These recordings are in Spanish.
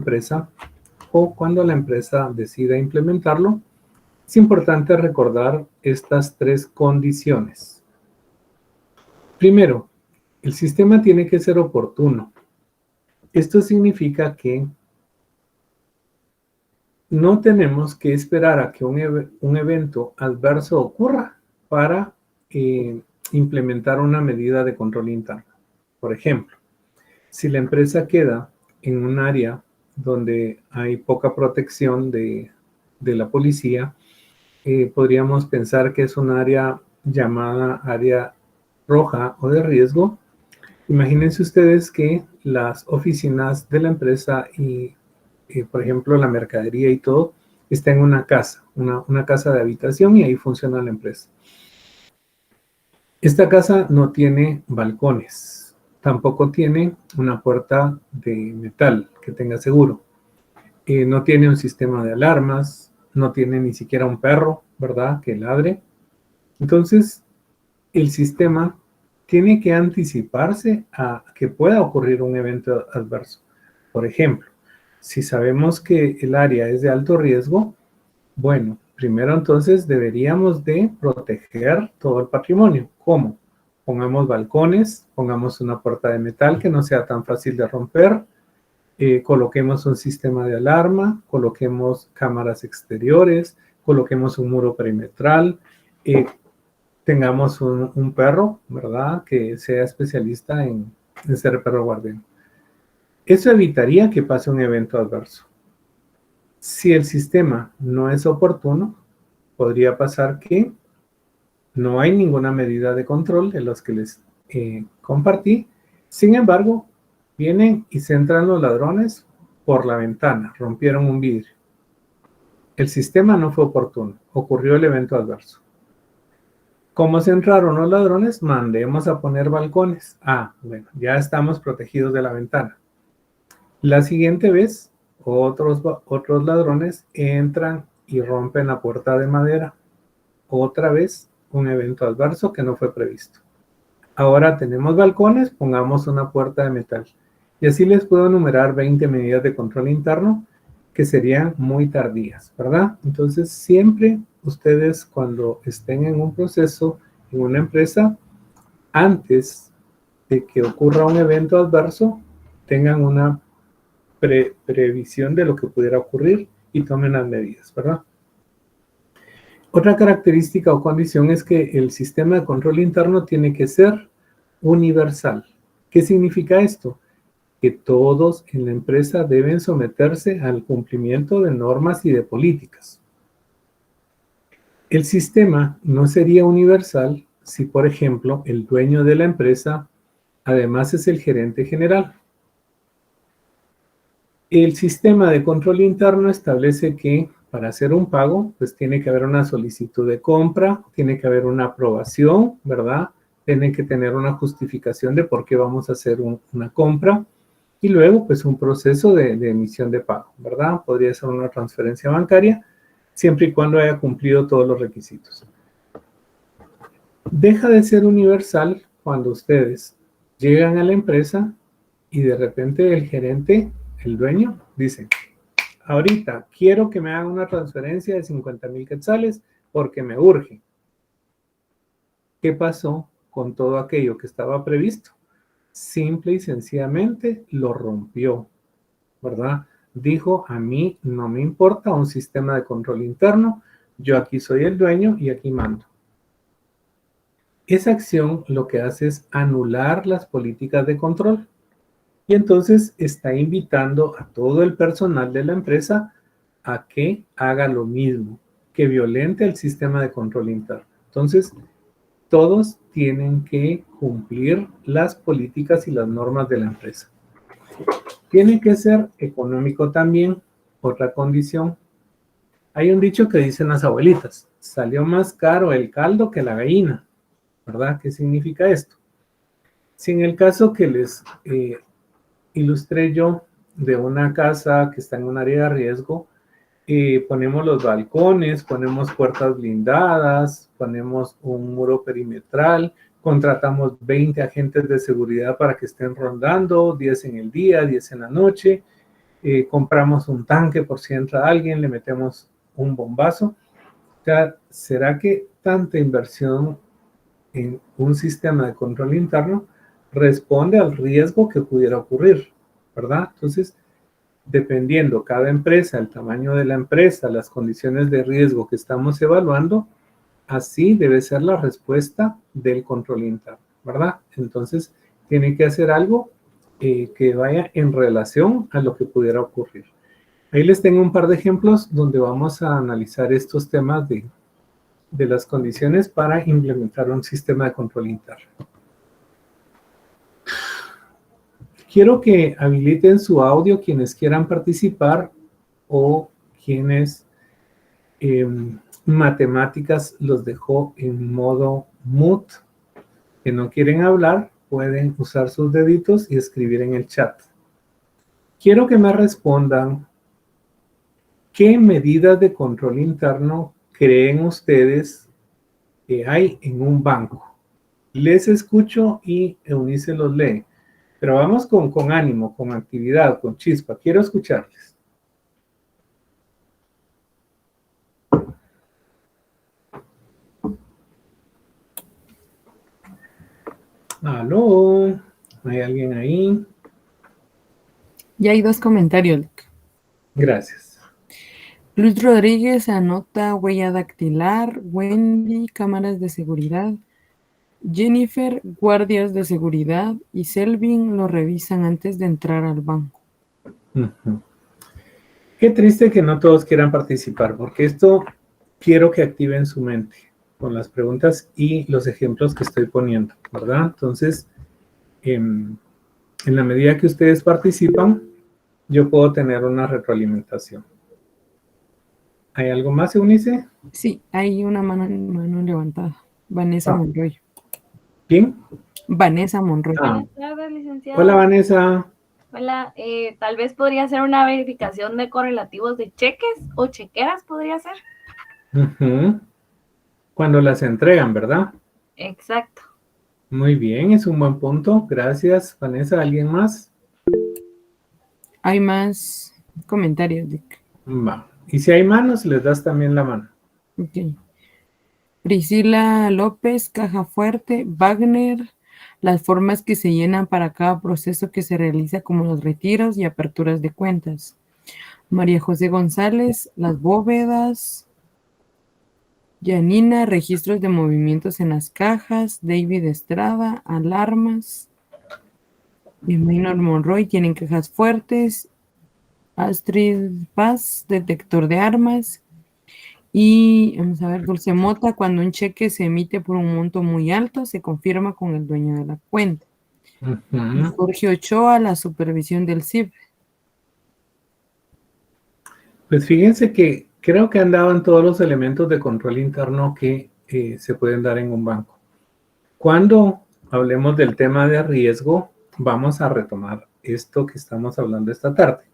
empresa o cuando la empresa decida implementarlo, es importante recordar estas tres condiciones. Primero, el sistema tiene que ser oportuno. Esto significa que no tenemos que esperar a que un evento adverso ocurra para implementar una medida de control interno. Por ejemplo, si la empresa queda en un área donde hay poca protección de la policía, podríamos pensar que es un área llamada área roja o de riesgo. Imagínense ustedes que las oficinas de la empresa y, por ejemplo, la mercadería y todo, está en una casa, una casa de habitación y ahí funciona la empresa. Esta casa no tiene balcones, tampoco tiene una puerta de metal que tenga seguro. No tiene un sistema de alarmas, no tiene ni siquiera un perro, ¿verdad?, que ladre. Entonces, el sistema tiene que anticiparse a que pueda ocurrir un evento adverso. Por ejemplo, si sabemos que el área es de alto riesgo, bueno, primero entonces deberíamos de proteger todo el patrimonio. ¿Cómo? Pongamos balcones, pongamos una puerta de metal que no sea tan fácil de romper, coloquemos un sistema de alarma, coloquemos cámaras exteriores, coloquemos un muro perimetral, tengamos un perro, ¿verdad?, que sea especialista en ser perro guardián. Eso evitaría que pase un evento adverso. Si el sistema no es oportuno, podría pasar que no hay ninguna medida de control de los que les compartí. Sin embargo, vienen y se entran los ladrones por la ventana, rompieron un vidrio. El sistema no fue oportuno, ocurrió el evento adverso. ¿Cómo se entraron los ladrones? Mandemos a poner balcones. Ah, bueno, ya estamos protegidos de la ventana. La siguiente vez, otros ladrones entran y rompen la puerta de madera. Otra vez, un evento adverso que no fue previsto. Ahora tenemos balcones, pongamos una puerta de metal. Y así les puedo enumerar 20 medidas de control interno que serían muy tardías, ¿verdad? Entonces, siempre ustedes cuando estén en un proceso, en una empresa, antes de que ocurra un evento adverso, tengan una previsión de lo que pudiera ocurrir y tomen las medidas, ¿verdad? Otra característica o condición es que el sistema de control interno tiene que ser universal. ¿Qué significa esto? Que todos en la empresa deben someterse al cumplimiento de normas y de políticas. El sistema no sería universal si, por ejemplo, el dueño de la empresa además es el gerente general. El sistema de control interno establece que para hacer un pago, pues tiene que haber una solicitud de compra, tiene que haber una aprobación, ¿verdad? Tiene que tener una justificación de por qué vamos a hacer una compra y luego, pues, un proceso de emisión de pago, ¿verdad? Podría ser una transferencia bancaria, siempre y cuando haya cumplido todos los requisitos. Deja de ser universal cuando ustedes llegan a la empresa y de repente el gerente, el dueño, dice: ahorita quiero que me hagan una transferencia de 50,000 quetzales porque me urge. ¿Qué pasó con todo aquello que estaba previsto? Simple y sencillamente lo rompió, ¿verdad? Dijo: a mí no me importa un sistema de control interno, yo aquí soy el dueño y aquí mando. Esa acción lo que hace es anular las políticas de control y entonces está invitando a todo el personal de la empresa a que haga lo mismo, que violente el sistema de control interno. Entonces, todos tienen que cumplir las políticas y las normas de la empresa. Tiene que ser económico también, otra condición. Hay un dicho que dicen las abuelitas: salió más caro el caldo que la gallina, ¿verdad? ¿Qué significa esto? Si en el caso que les ilustré yo de una casa que está en un área de riesgo, ponemos los balcones, ponemos puertas blindadas, ponemos un muro perimetral, contratamos 20 agentes de seguridad para que estén rondando, 10 en el día, 10 en la noche, compramos un tanque por si entra alguien, le metemos un bombazo. O sea, ¿será que tanta inversión en un sistema de control interno responde al riesgo que pudiera ocurrir, ¿verdad? Entonces, dependiendo cada empresa, el tamaño de la empresa, las condiciones de riesgo que estamos evaluando, así debe ser la respuesta del control interno, ¿verdad? Entonces, tiene que hacer algo que vaya en relación a lo que pudiera ocurrir. Ahí les tengo un par de ejemplos donde vamos a analizar estos temas de las condiciones para implementar un sistema de control interno. Quiero que habiliten su audio quienes quieran participar o quienes matemáticas los dejó en modo mute, que no quieren hablar, pueden usar sus deditos y escribir en el chat. Quiero que me respondan qué medidas de control interno creen ustedes que hay en un banco. Les escucho y Eunice los lee. Pero vamos con ánimo, con actividad, con chispa. Quiero escucharles. Aló, ¿hay alguien ahí? Ya hay 2 comentarios. Gracias. Luis Rodríguez anota huella dactilar, Wendy, cámaras de seguridad, Jennifer, guardias de seguridad y Selvin lo revisan antes de entrar al banco. Qué triste que no todos quieran participar, porque esto quiero que activen su mente con las preguntas y los ejemplos que estoy poniendo, ¿verdad? Entonces, en la medida que ustedes participan, yo puedo tener una retroalimentación. ¿Hay algo más, Eunice? Sí, hay una mano levantada. Vanessa Monroy. ¿Quién? Vanessa Monroy. Buenas tardes, licenciado. Hola, Vanessa. Hola, tal vez podría ser una verificación de correlativos de cheques o chequeras, podría ser. Cuando las entregan, ¿verdad? Exacto. Muy bien, es un buen punto. Gracias, Vanessa. ¿Alguien más? Hay más comentarios, Dick. Va. Y si hay manos, les das también la mano. Ok. Priscila López, Caja Fuerte, Wagner, las formas que se llenan para cada proceso que se realiza, como los retiros y aperturas de cuentas. María José González, las bóvedas. Yanina, registros de movimientos en las cajas. David Estrada, alarmas. Maynor Monroy, tienen cajas fuertes. Astrid Paz, detector de armas. Y vamos a ver, Dulce Mota, cuando un cheque se emite por un monto muy alto, se confirma con el dueño de la cuenta. Y Jorge Ochoa, la supervisión del CIF. Pues fíjense que creo que han dado en todos los elementos de control interno que se pueden dar en un banco. Cuando hablemos del tema de riesgo, vamos a retomar esto que estamos hablando esta tarde.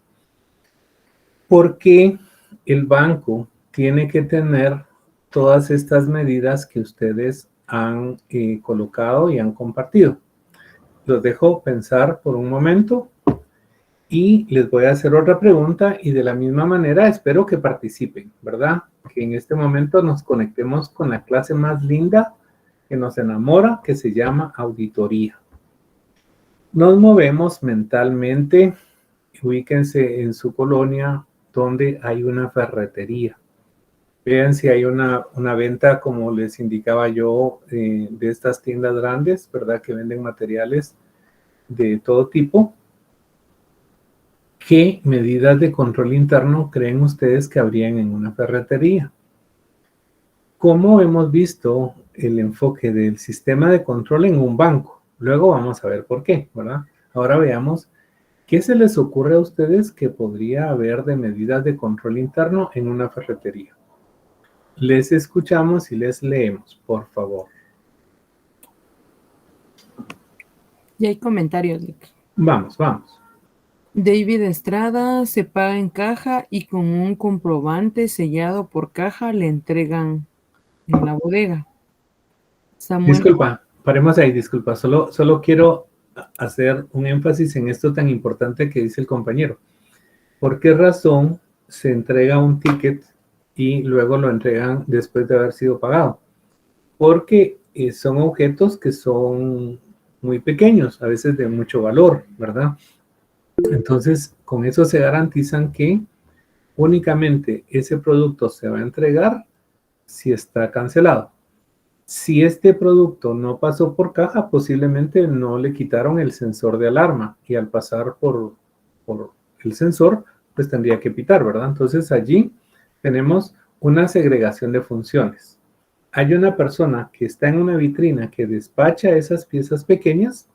¿Por qué el banco tiene que tener todas estas medidas que ustedes han colocado y han compartido? Los dejo pensar por un momento y les voy a hacer otra pregunta y de la misma manera espero que participen, ¿verdad? Que en este momento nos conectemos con la clase más linda que nos enamora, que se llama auditoría. Nos movemos mentalmente, ubíquense en su colonia donde hay una ferretería. Vean si hay una venta, como les indicaba yo, de estas tiendas grandes, ¿verdad? Que venden materiales de todo tipo. ¿Qué medidas de control interno creen ustedes que habrían en una ferretería? ¿Cómo hemos visto el enfoque del sistema de control en un banco? Luego vamos a ver por qué, ¿verdad? Ahora veamos qué se les ocurre a ustedes que podría haber de medidas de control interno en una ferretería. Les escuchamos y les leemos, por favor. Y hay comentarios, Dick. Vamos. David Estrada, se paga en caja y con un comprobante sellado por caja le entregan en la bodega. Samuel. Disculpa, paremos ahí, disculpa. Solo quiero hacer un énfasis en esto tan importante que dice el compañero. ¿Por qué razón se entrega un ticket y luego lo entregan después de haber sido pagado? Porque son objetos que son muy pequeños, a veces de mucho valor, ¿verdad? Entonces, con eso se garantizan que únicamente ese producto se va a entregar si está cancelado. Si este producto no pasó por caja, posiblemente no le quitaron el sensor de alarma y al pasar por el sensor, pues tendría que pitar, ¿verdad? Entonces allí tenemos una segregación de funciones. Hay una persona que está en una vitrina que despacha esas piezas pequeñas,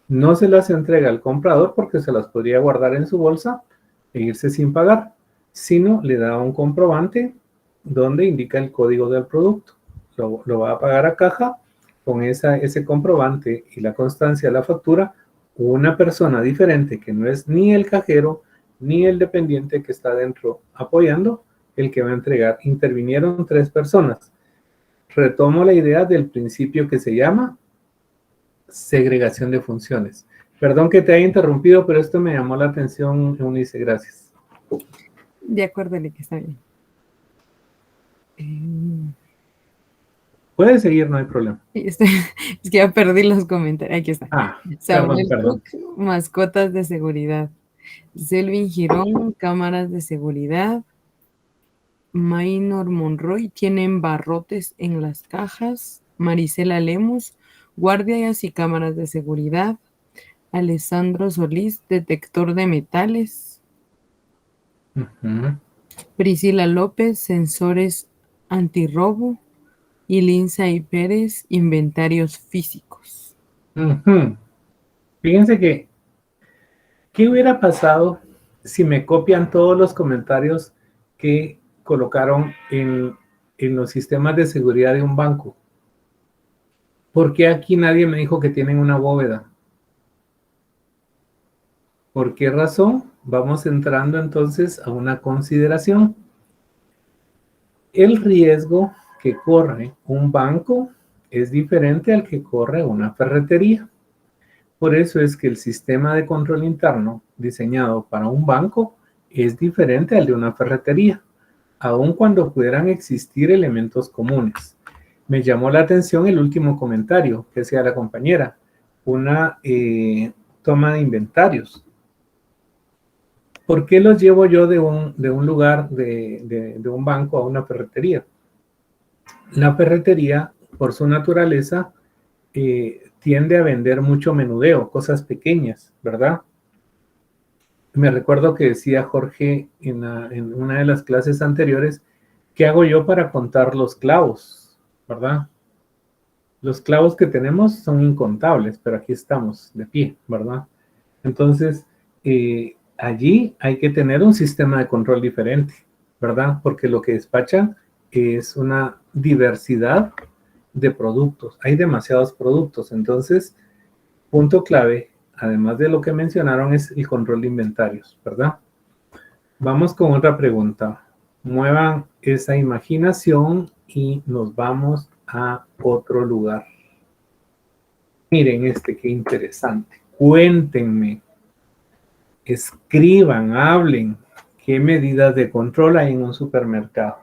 no se las entrega al comprador porque se las podría guardar en su bolsa e irse sin pagar, sino le da un comprobante donde indica el código del producto. Lo va a pagar a caja con ese comprobante y la constancia de la factura, una persona diferente que no es ni el cajero ni el dependiente que está dentro apoyando, el que va a entregar. Intervinieron 3 personas. Retomo la idea del principio que se llama segregación de funciones. Perdón que te haya interrumpido, pero esto me llamó la atención, Eunice, gracias. De acuerdo, que está bien. Puedes seguir, no hay problema. Es que ya perdí los comentarios. Aquí está. Samuel Perdón. Cook, mascotas de seguridad. Selvin Girón, cámaras de seguridad. Maynor Monroy, tienen barrotes en las cajas. Marisela Lemus, guardias y cámaras de seguridad. Alessandro Solís, detector de metales. Priscila López, sensores antirrobo. Y Lindsay Pérez, inventarios físicos. Fíjense que, ¿qué hubiera pasado si me copian todos los comentarios que colocaron en los sistemas de seguridad de un banco? ¿Por qué aquí nadie me dijo que tienen una bóveda? ¿Por qué razón? Vamos entrando entonces a una consideración. El riesgo que corre un banco es diferente al que corre una ferretería. Por eso es que el sistema de control interno diseñado para un banco es diferente al de una ferretería, aun cuando pudieran existir elementos comunes. Me llamó la atención el último comentario que hacía la compañera, una toma de inventarios. ¿Por qué los llevo yo de un lugar, de un banco a una ferretería? La ferretería, por su naturaleza, tiende a vender mucho menudeo, cosas pequeñas, ¿verdad? Me recuerdo que decía Jorge en una de las clases anteriores, ¿qué hago yo para contar los clavos? ¿Verdad? Los clavos que tenemos son incontables, pero aquí estamos de pie, ¿verdad? Entonces, allí hay que tener un sistema de control diferente, ¿verdad? Porque lo que despachan es una diversidad de productos. Hay demasiados productos. Entonces, punto clave, además de lo que mencionaron, es el control de inventarios, ¿verdad? Vamos con otra pregunta. Muevan esa imaginación y nos vamos a otro lugar. Miren qué interesante. Cuéntenme, escriban, hablen, ¿qué medidas de control hay en un supermercado?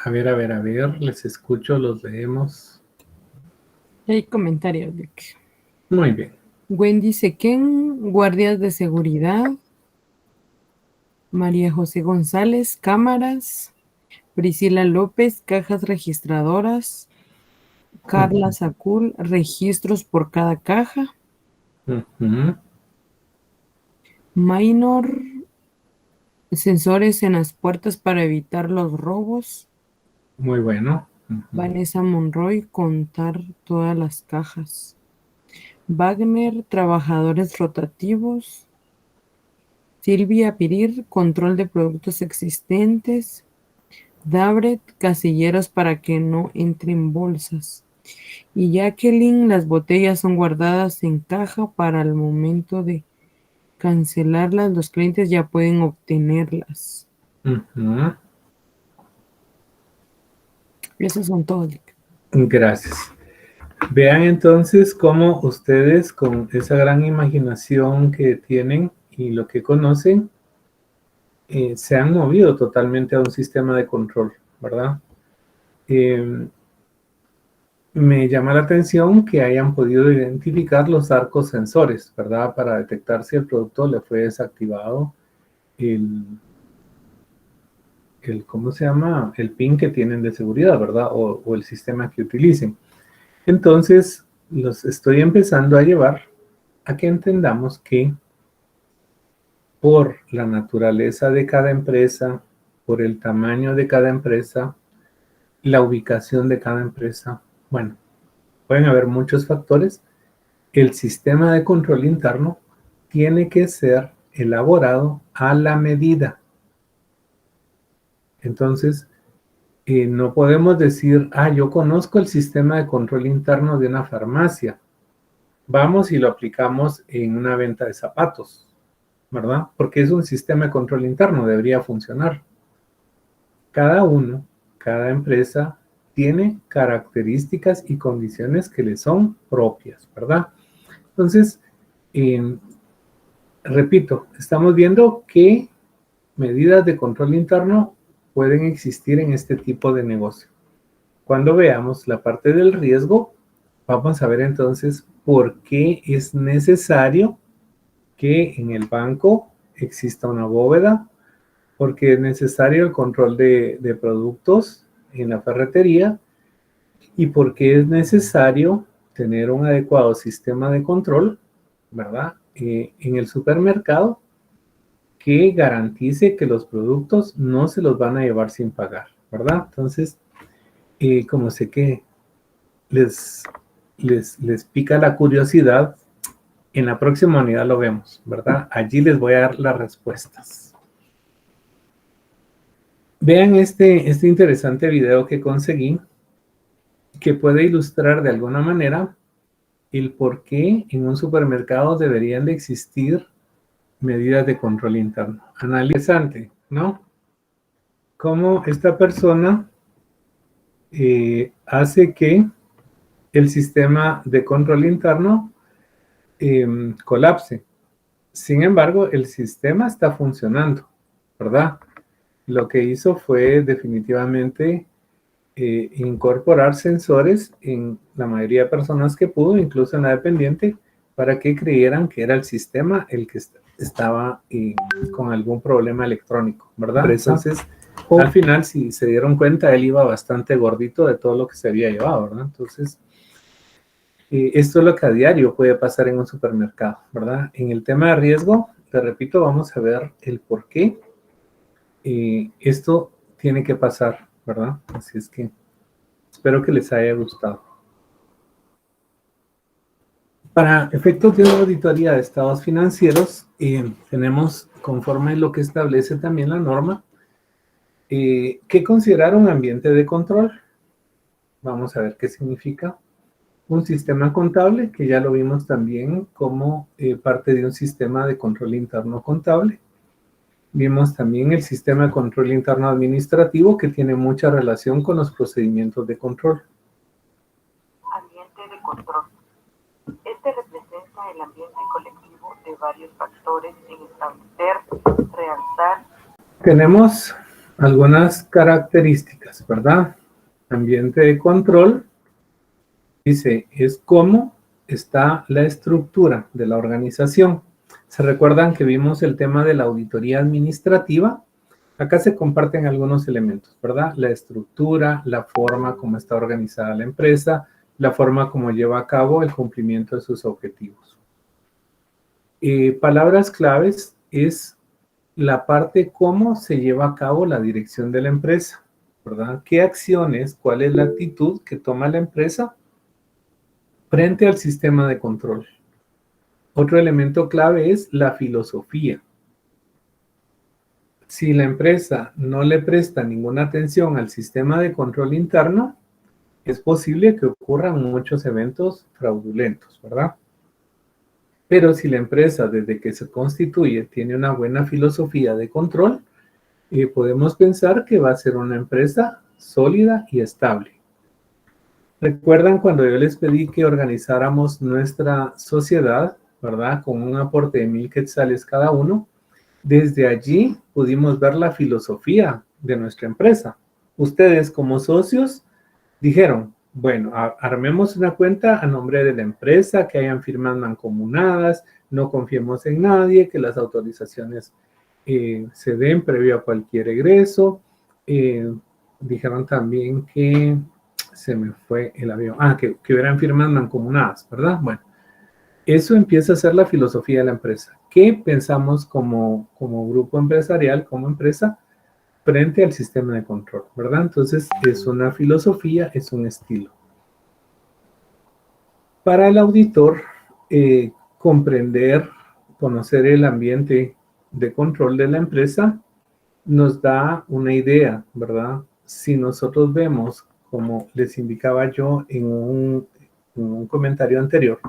A ver, les escucho, los leemos. Hay comentarios, Vic. Muy bien. Wendy Sequén, guardias de seguridad. María José González, cámaras. Priscila López, cajas registradoras. Carla Sacul, registros por cada caja. Maynor, sensores en las puertas para evitar los robos. Muy bueno. Vanessa Monroy, contar todas las cajas. Wagner, trabajadores rotativos. Silvia Pirir, control de productos existentes. Dabret, casilleros para que no entren bolsas. Y Jacqueline, las botellas son guardadas en caja para el momento de cancelarlas, los clientes ya pueden obtenerlas. Ujú. Esos son todos. Gracias. Vean entonces cómo ustedes con esa gran imaginación que tienen y lo que conocen, se han movido totalmente a un sistema de control, ¿verdad? Me llama la atención que hayan podido identificar los arcos sensores, ¿verdad? Para detectar si el producto le fue desactivado el, ¿cómo se llama? El PIN que tienen de seguridad, ¿verdad? O el sistema que utilicen. Entonces, los estoy empezando a llevar a que entendamos que por la naturaleza de cada empresa, por el tamaño de cada empresa, la ubicación de cada empresa, bueno, pueden haber muchos factores. El sistema de control interno tiene que ser elaborado a la medida. Entonces, no podemos decir, yo conozco el sistema de control interno de una farmacia. Vamos y lo aplicamos en una venta de zapatos, ¿verdad? Porque es un sistema de control interno, debería funcionar. Cada uno, cada empresa tiene características y condiciones que le son propias, ¿verdad? Entonces, repito, estamos viendo qué medidas de control interno pueden existir en este tipo de negocio. Cuando veamos la parte del riesgo, vamos a ver entonces por qué es necesario que en el banco exista una bóveda, porque es necesario el control de productos en la ferretería y porque es necesario tener un adecuado sistema de control, ¿verdad? En el supermercado que garantice que los productos no se los van a llevar sin pagar, ¿verdad? Entonces, como sé que les pica la curiosidad, en la próxima unidad lo vemos, ¿verdad? Allí les voy a dar las respuestas. Vean este interesante video que conseguí, que puede ilustrar de alguna manera el por qué en un supermercado deberían de existir medidas de control interno. Analizante, ¿no? Cómo esta persona hace que el sistema de control interno colapse. Sin embargo, el sistema está funcionando, ¿verdad? Lo que hizo fue definitivamente incorporar sensores en la mayoría de personas que pudo, incluso en la dependiente, para que creyeran que era el sistema el que estaba con algún problema electrónico, ¿verdad? Entonces, al final, si se dieron cuenta, él iba bastante gordito de todo lo que se había llevado, ¿verdad? Entonces, esto es lo que a diario puede pasar en un supermercado, ¿verdad? En el tema de riesgo, te repito, vamos a ver el por qué esto tiene que pasar, ¿verdad? Así es que espero que les haya gustado. Para efectos de una auditoría de estados financieros, tenemos, conforme lo que establece también la norma, que considerar un ambiente de control. Vamos a ver qué significa. Un sistema contable, que ya lo vimos también como parte de un sistema de control interno contable. Vimos también el sistema de control interno administrativo, que tiene mucha relación con los procedimientos de control. Ambiente de control. Este representa el ambiente colectivo de varios factores en establecer, realzar. Tenemos algunas características, ¿verdad? Ambiente de control, dice, es cómo está la estructura de la organización. ¿Se recuerdan que vimos el tema de la auditoría administrativa? Acá se comparten algunos elementos, ¿verdad? La estructura, la forma como está organizada la empresa, la forma como lleva a cabo el cumplimiento de sus objetivos. Palabras claves es la parte cómo se lleva a cabo la dirección de la empresa, ¿verdad? ¿Qué acciones, cuál es la actitud que toma la empresa frente al sistema de control? Otro elemento clave es la filosofía. Si la empresa no le presta ninguna atención al sistema de control interno, es posible que ocurran muchos eventos fraudulentos, ¿verdad? Pero si la empresa, desde que se constituye, tiene una buena filosofía de control, podemos pensar que va a ser una empresa sólida y estable. ¿Recuerdan cuando yo les pedí que organizáramos nuestra sociedad, verdad? Con un aporte de 1,000 quetzales cada uno. Desde allí pudimos ver la filosofía de nuestra empresa. Ustedes como socios dijeron, bueno, armemos una cuenta a nombre de la empresa, que hayan firmas mancomunadas, no confiemos en nadie, que las autorizaciones se den previo a cualquier egreso. Dijeron también que se me fue el avión. Que hubieran firmas mancomunadas, ¿verdad? Bueno, eso empieza a ser la filosofía de la empresa. ¿Qué pensamos como grupo empresarial, como empresa, frente al sistema de control, ¿verdad? Entonces, es una filosofía, es un estilo. Para el auditor, comprender, conocer el ambiente de control de la empresa, nos da una idea, ¿verdad? Si nosotros vemos, como les indicaba yo en un comentario anterior,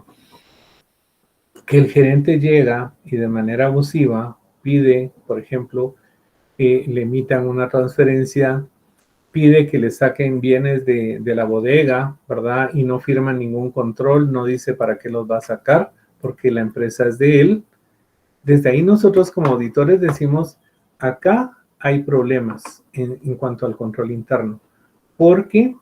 que el gerente llega y de manera abusiva pide, por ejemplo, que le emitan una transferencia, pide que le saquen bienes de la bodega, ¿verdad? Y no firma ningún control, no dice para qué los va a sacar, porque la empresa es de él. Desde ahí nosotros como auditores decimos, acá hay problemas en cuanto al control interno, porque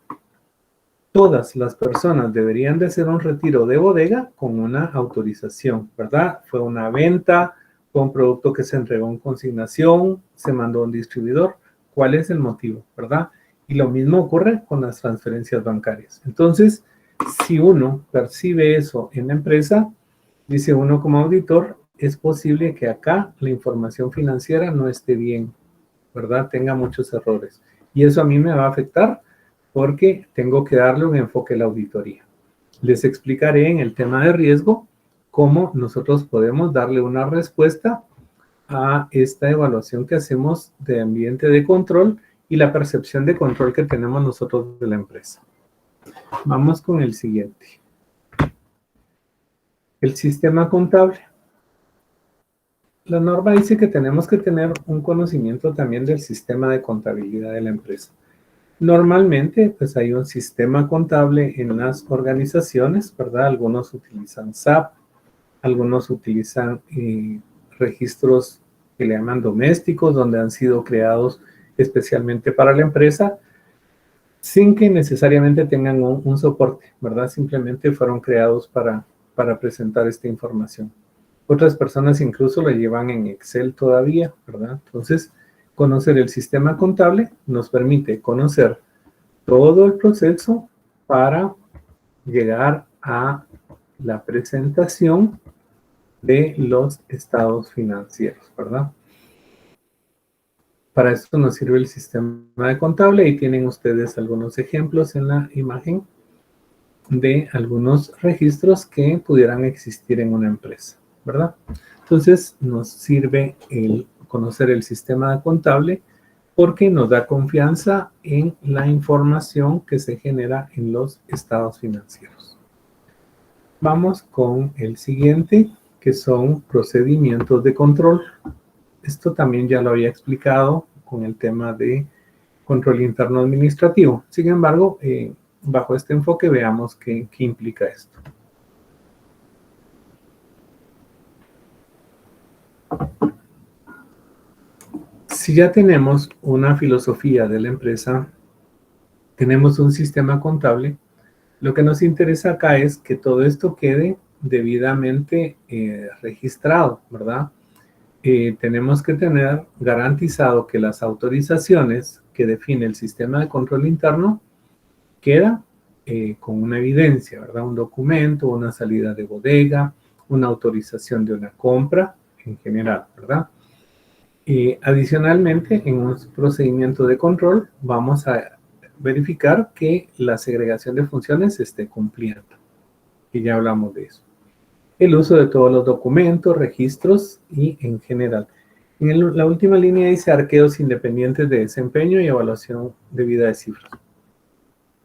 todas las personas deberían de hacer un retiro de bodega con una autorización, ¿verdad? Fue una venta, fue un producto que se entregó en consignación, se mandó a un distribuidor. ¿Cuál es el motivo, verdad? Y lo mismo ocurre con las transferencias bancarias. Entonces, si uno percibe eso en la empresa, dice uno como auditor, es posible que acá la información financiera no esté bien, ¿verdad? Tenga muchos errores. Y eso a mí me va a afectar porque tengo que darle un enfoque a la auditoría. Les explicaré en el tema de riesgo cómo nosotros podemos darle una respuesta a esta evaluación que hacemos de ambiente de control y la percepción de control que tenemos nosotros de la empresa. Vamos con el siguiente. El sistema contable. La norma dice que tenemos que tener un conocimiento también del sistema de contabilidad de la empresa. Normalmente, pues hay un sistema contable en las organizaciones, ¿verdad? Algunos utilizan SAP, algunos utilizan registros que le llaman domésticos, donde han sido creados especialmente para la empresa, sin que necesariamente tengan un soporte, ¿verdad? Simplemente fueron creados para presentar esta información. Otras personas incluso lo llevan en Excel todavía, ¿verdad? Entonces, conocer el sistema contable nos permite conocer todo el proceso para llegar a la presentación de los estados financieros, ¿verdad? Para esto nos sirve el sistema de contable y tienen ustedes algunos ejemplos en la imagen de algunos registros que pudieran existir en una empresa, ¿verdad? Entonces nos sirve el conocer el sistema contable porque nos da confianza en la información que se genera en los estados financieros. Vamos con el siguiente, que son procedimientos de control. Esto también ya lo había explicado con el tema de control interno administrativo. Sin embargo, bajo este enfoque veamos qué implica esto. Si ya tenemos una filosofía de la empresa, tenemos un sistema contable, lo que nos interesa acá es que todo esto quede debidamente registrado, ¿verdad? Tenemos que tener garantizado que las autorizaciones que define el sistema de control interno quedan con una evidencia, ¿verdad? Un documento, una salida de bodega, una autorización de una compra en general, ¿verdad? Adicionalmente, en un procedimiento de control vamos a verificar que la segregación de funciones se esté cumpliendo. Y ya hablamos de eso. El uso de todos los documentos, registros y en general. En la última línea dice arqueos independientes de desempeño y evaluación debida de cifras.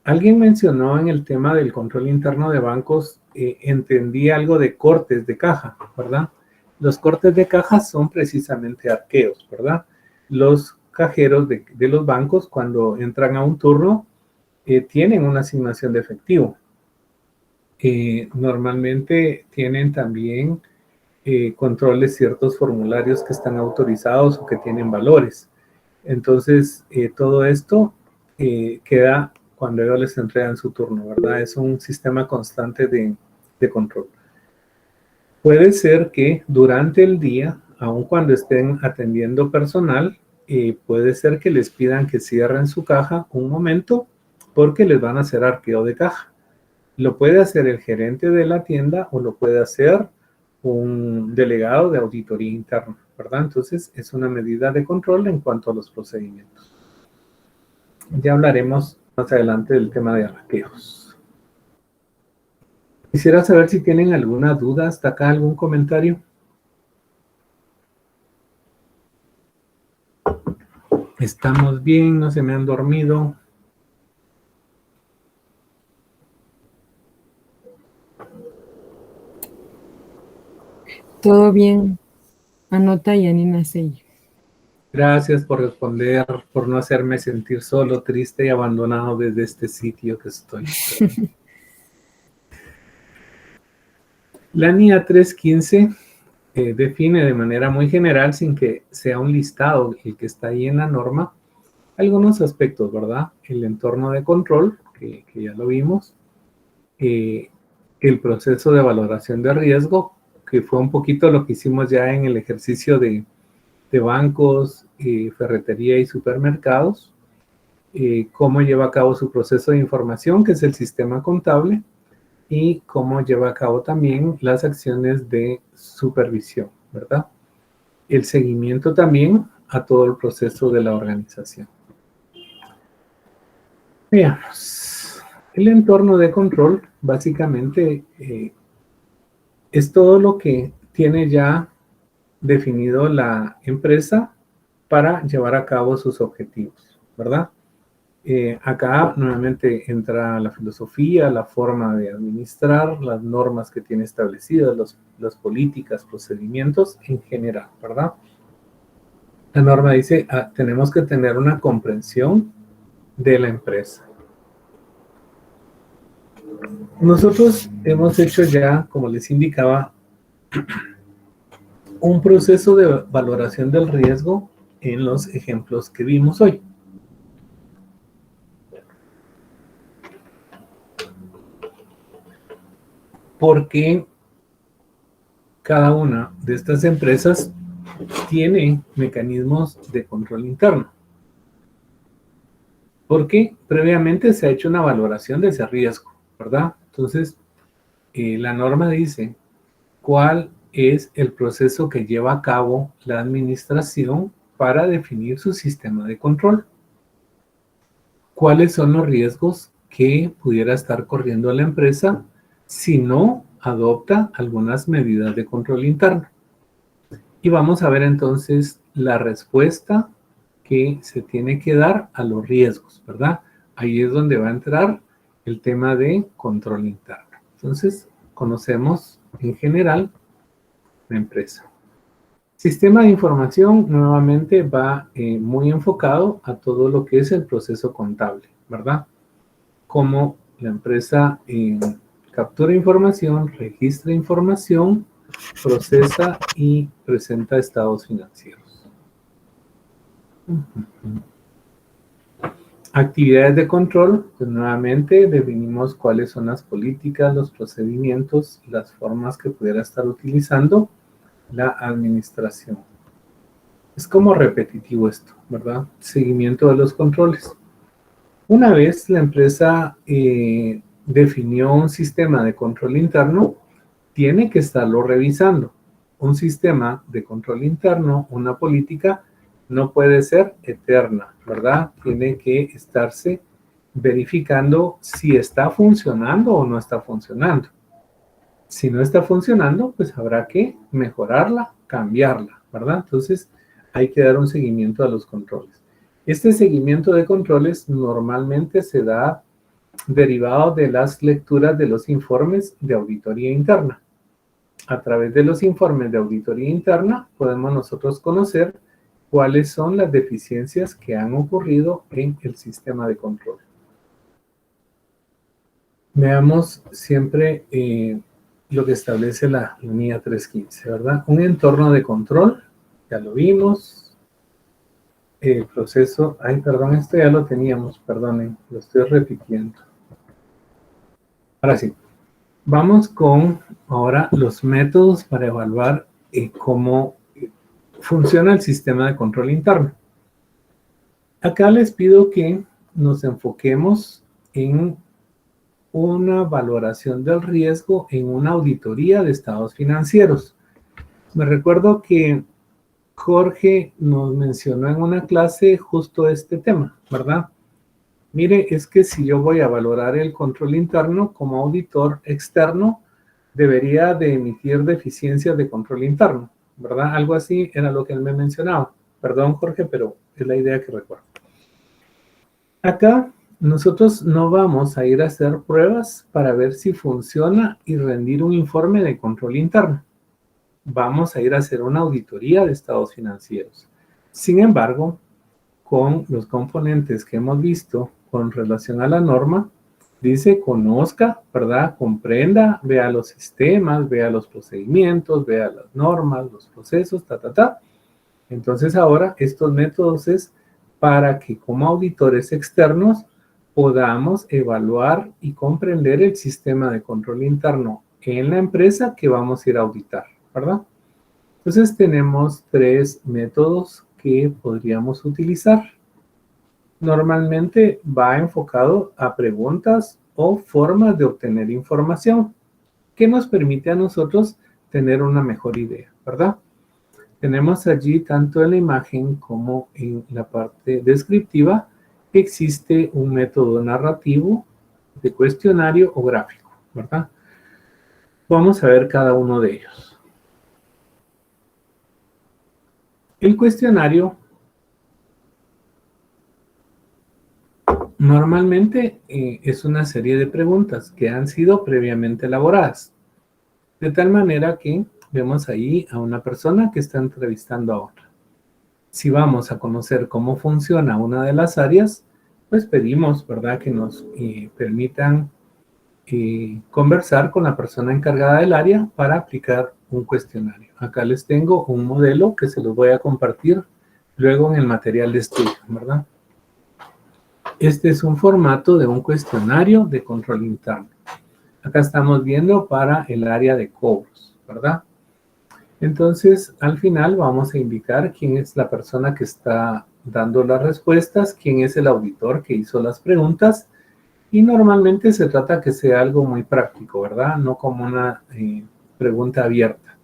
Alguien mencionó en el tema del control interno de bancos, entendí algo de cortes de caja, ¿verdad? Los cortes de caja son precisamente arqueos, ¿verdad? Los cajeros de los bancos, cuando entran a un turno, tienen una asignación de efectivo. Normalmente tienen también controles ciertos formularios que están autorizados o que tienen valores. Entonces, todo esto queda cuando ellos les entregan su turno, ¿verdad? Es un sistema constante de control. Puede ser que durante el día, aun cuando estén atendiendo personal, puede ser que les pidan que cierren su caja un momento porque les van a hacer arqueo de caja. Lo puede hacer el gerente de la tienda o lo puede hacer un delegado de auditoría interna, ¿verdad? Entonces, es una medida de control en cuanto a los procedimientos. Ya hablaremos más adelante del tema de arqueos. Quisiera saber si tienen alguna duda hasta acá, algún comentario. Estamos bien, no se me han dormido. Todo bien. Anota Yanina Sello. Gracias por responder, por no hacerme sentir solo, triste y abandonado desde este sitio que estoy. La NIA 315 define de manera muy general, sin que sea un listado el que está ahí en la norma, algunos aspectos, ¿verdad? El entorno de control, que ya lo vimos, el proceso de valoración de riesgo, que fue un poquito lo que hicimos ya en el ejercicio de bancos, ferretería y supermercados, cómo lleva a cabo su proceso de información, que es el sistema contable, y cómo lleva a cabo también las acciones de supervisión, ¿verdad? El seguimiento también a todo el proceso de la organización. Veamos. El entorno de control, básicamente, es todo lo que tiene ya definido la empresa para llevar a cabo sus objetivos, ¿verdad? Acá nuevamente entra la filosofía, la forma de administrar, las normas que tiene establecidas, las políticas, procedimientos en general, ¿verdad? La norma dice, tenemos que tener una comprensión de la empresa. Nosotros hemos hecho ya, como les indicaba, un proceso de valoración del riesgo en los ejemplos que vimos hoy. Porque cada una de estas empresas tiene mecanismos de control interno. Porque previamente se ha hecho una valoración de ese riesgo, ¿verdad? Entonces, la norma dice cuál es el proceso que lleva a cabo la administración para definir su sistema de control. ¿Cuáles son los riesgos que pudiera estar corriendo la empresa si no adopta algunas medidas de control interno? Y vamos a ver entonces la respuesta que se tiene que dar a los riesgos, ¿verdad? Ahí es donde va a entrar el tema de control interno. Entonces, conocemos en general la empresa. Sistema de información nuevamente va muy enfocado a todo lo que es el proceso contable, ¿verdad? Cómo la empresa captura información, registra información, procesa y presenta estados financieros. Actividades de control, pues nuevamente definimos cuáles son las políticas, los procedimientos, las formas que pudiera estar utilizando la administración. Es como repetitivo esto, ¿verdad? Seguimiento de los controles. Una vez la empresa definió un sistema de control interno, tiene que estarlo revisando. Un sistema de control interno, una política, no puede ser eterna, ¿verdad? Tiene que estarse verificando si está funcionando o no está funcionando. Si no está funcionando, pues habrá que mejorarla, cambiarla, ¿verdad? Entonces, hay que dar un seguimiento a los controles. Este seguimiento de controles normalmente se da derivado de las lecturas de los informes de auditoría interna. A través de los informes de auditoría interna podemos nosotros conocer cuáles son las deficiencias que han ocurrido en el sistema de control. Veamos siempre lo que establece la línea 315, ¿verdad? Un entorno de control, ya lo vimos. El proceso, ay, perdón, esto ya lo teníamos, perdonen, lo estoy repitiendo. Ahora sí, vamos con ahora los métodos para evaluar cómo funciona el sistema de control interno. Acá les pido que nos enfoquemos en una valoración del riesgo en una auditoría de estados financieros. Me recuerdo que Jorge nos mencionó en una clase justo este tema, ¿verdad? Mire, es que si yo voy a valorar el control interno como auditor externo, debería de emitir deficiencias de control interno, ¿verdad? Algo así era lo que él me mencionaba. Perdón, Jorge, pero es la idea que recuerdo. Acá nosotros no vamos a ir a hacer pruebas para ver si funciona y rendir un informe de control interno. Vamos a ir a hacer una auditoría de estados financieros. Sin embargo, con los componentes que hemos visto con relación a la norma, dice conozca, ¿verdad? Comprenda, vea los sistemas, vea los procedimientos, vea las normas, los procesos, Entonces ahora estos métodos es para que como auditores externos podamos evaluar y comprender el sistema de control interno en la empresa que vamos a ir a auditar, ¿verdad? Entonces tenemos 3 métodos que podríamos utilizar. Normalmente va enfocado a preguntas o formas de obtener información que nos permite a nosotros tener una mejor idea, ¿verdad? Tenemos allí tanto en la imagen como en la parte descriptiva que existe un método narrativo, de cuestionario o gráfico, ¿verdad? Vamos a ver cada uno de ellos. El cuestionario normalmente es una serie de preguntas que han sido previamente elaboradas. De tal manera que vemos ahí a una persona que está entrevistando a otra. Si vamos a conocer cómo funciona una de las áreas, pues pedimos, ¿verdad?, que nos permitan conversar con la persona encargada del área para aplicar un cuestionario. Acá les tengo un modelo que se los voy a compartir luego en el material de estudio, ¿verdad? Este es un formato de un cuestionario de control interno. Acá estamos viendo para el área de cobros, ¿verdad? Entonces, al final vamos a indicar quién es la persona que está dando las respuestas, quién es el auditor que hizo las preguntas, y normalmente se trata que sea algo muy práctico, ¿verdad? No como una pregunta abierta.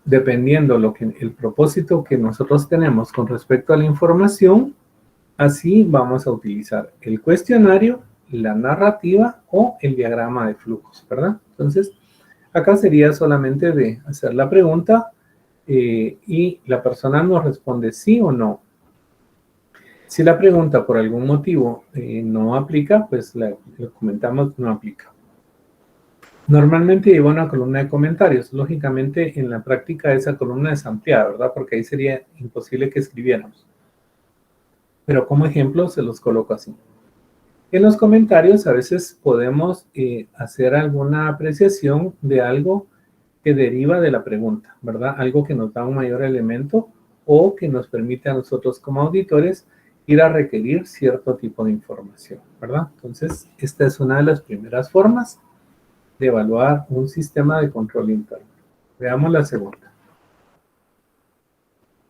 Dependiendo el propósito que nosotros tenemos con respecto a la información, así vamos a utilizar el cuestionario, la narrativa o el diagrama de flujos, ¿verdad? Entonces, acá sería solamente de hacer la pregunta y la persona nos responde sí o no. Si la pregunta por algún motivo no aplica, pues le comentamos no aplica. Normalmente lleva una columna de comentarios. Lógicamente, en la práctica esa columna es ampliada, ¿verdad? Porque ahí sería imposible que escribiéramos. Pero como ejemplo se los coloco así. En los comentarios a veces podemos hacer alguna apreciación de algo que deriva de la pregunta, ¿verdad? Algo que nos da un mayor elemento o que nos permite a nosotros como auditores ir a requerir cierto tipo de información, ¿verdad? Entonces, esta es una de las primeras formas de evaluar un sistema de control interno. Veamos la segunda.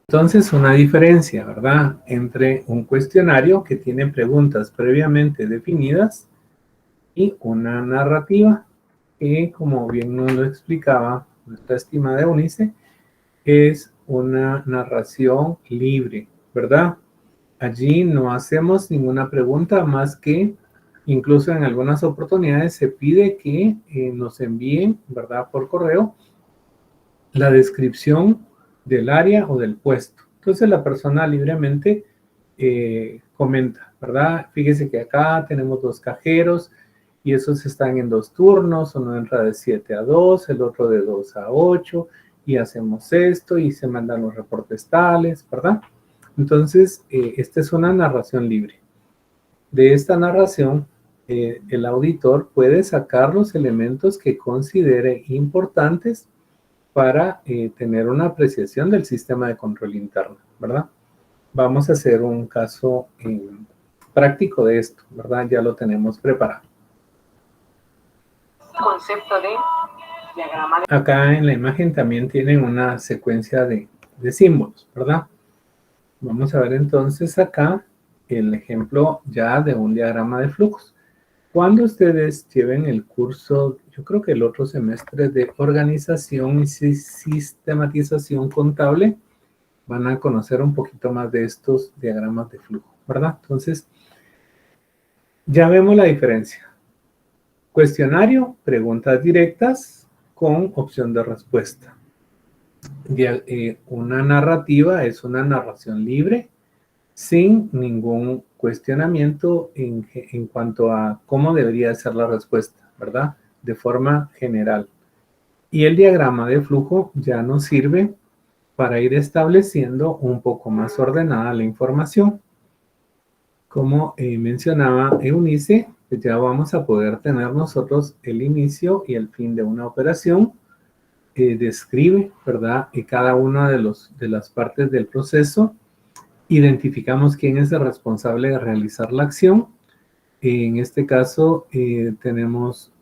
Entonces, una diferencia, ¿verdad?, entre un cuestionario que tiene preguntas previamente definidas y una narrativa que, como bien nos lo explicaba nuestra estimada Eunice, es una narración libre, ¿verdad? Allí no hacemos ninguna pregunta más que, incluso en algunas oportunidades se pide que nos envíen, ¿verdad?, por correo la descripción del área o del puesto. Entonces la persona libremente comenta, ¿verdad? Fíjese que acá tenemos 2 cajeros y esos están en 2 turnos, uno entra de 7 a 2, el otro de 2 a 8, y hacemos esto y se mandan los reportes tales, ¿verdad? Entonces, esta es una narración libre. De esta narración, el auditor puede sacar los elementos que considere importantes para tener una apreciación del sistema de control interno, ¿verdad? Vamos a hacer un caso práctico de esto, ¿verdad? Ya lo tenemos preparado. Concepto de diagrama de... Acá en la imagen también tienen una secuencia de símbolos, ¿verdad? Vamos a ver entonces acá el ejemplo ya de un diagrama de flujos. Cuando ustedes lleven el curso, yo creo que el otro semestre de organización y sistematización contable, van a conocer un poquito más de estos diagramas de flujo, ¿verdad? Entonces, ya vemos la diferencia. Cuestionario, preguntas directas con opción de respuesta. Una narrativa es una narración libre, sin ningún cuestionamiento en cuanto a cómo debería ser la respuesta, ¿verdad? De forma general. Y el diagrama de flujo ya nos sirve para ir estableciendo un poco más ordenada la información. Como mencionaba Eunice, pues ya vamos a poder tener nosotros el inicio y el fin de una operación. Describe, ¿verdad? Y cada una de las partes del proceso. Identificamos quién es el responsable de realizar la acción. En este caso, tenemos